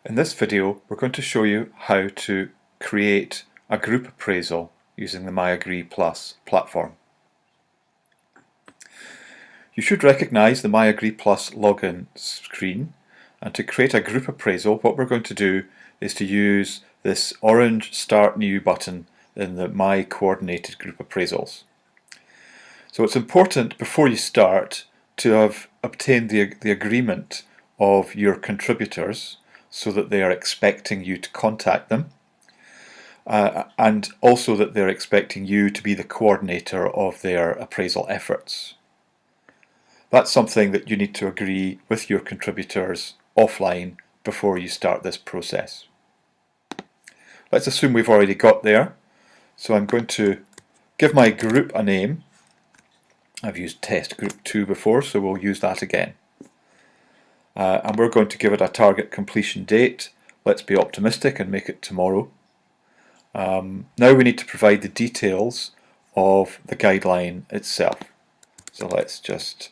In this video, we're going to show you how to create a group appraisal using the MyAgree Plus platform. You should recognize the MyAgree Plus login screen, and to create a group appraisal, what we're going to do is to use this orange Start New button in the My Coordinated Group Appraisals. So it's important before you start to have obtained the agreement of your contributors so that they are expecting you to contact them, and also that they're expecting you to be the coordinator of their appraisal efforts. That's something that you need to agree with your contributors offline before you start this process. Let's assume we've already got there. So I'm going to give my group a name. I've used test group 2 before, so we'll use that again. And we're going to give it a target completion date. Let's be optimistic and make it tomorrow. Now we need to provide the details of the guideline itself. So let's just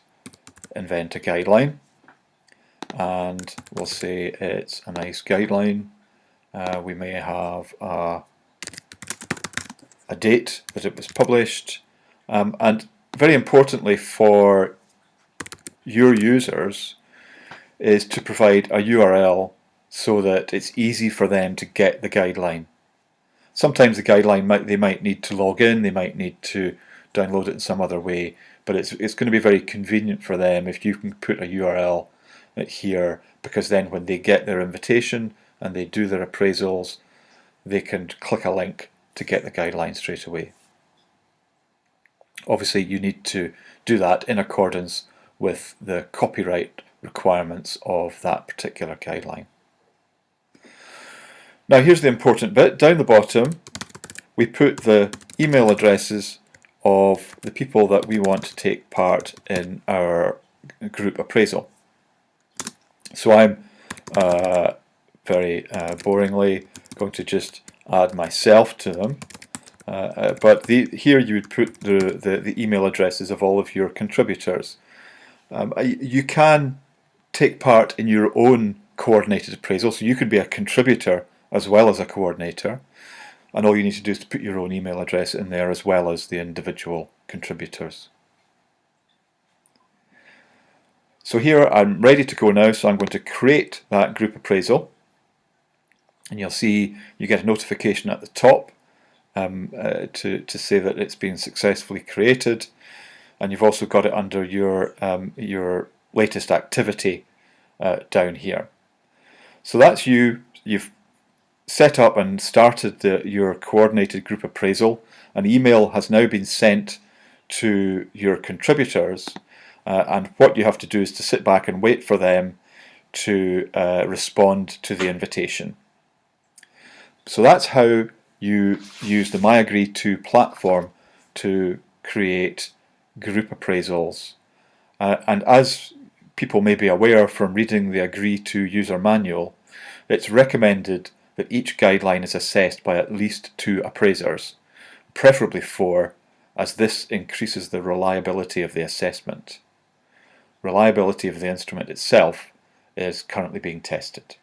invent a guideline, and we'll say it's a nice guideline. We may have a date that it was published, and very importantly for your users is to provide a URL so that it's easy for them to get the guideline. Sometimes the guideline they might need to log in, they might need to download it in some other way, but it's going to be very convenient for them if you can put a URL here, because then when they get their invitation and they do their appraisals, they can click a link to get the guideline straight away. Obviously you need to do that in accordance with the copyright requirements of that particular guideline. Now here's the important bit. Down the bottom we put the email addresses of the people that we want to take part in our group appraisal. So I'm very boringly going to just add myself to them, but here you would put the email addresses of all of your contributors. You can take part in your own coordinated appraisal, so you could be a contributor as well as a coordinator, and all you need to do is to put your own email address in there as well as the individual contributors. So here I'm ready to go now, so I'm going to create that group appraisal, and you'll see you get a notification at the top to say that it's been successfully created, and you've also got it under your latest activity down here. So that's you've set up and started your coordinated group appraisal. An email has now been sent to your contributors, and what you have to do is to sit back and wait for them to respond to the invitation. So that's how you use the MyAgree 2 platform to create group appraisals. And as people may be aware from reading the Agree 2 user manual, it's recommended that each guideline is assessed by at least 2 appraisers, preferably 4, as this increases the reliability of the assessment. Reliability of the instrument itself is currently being tested.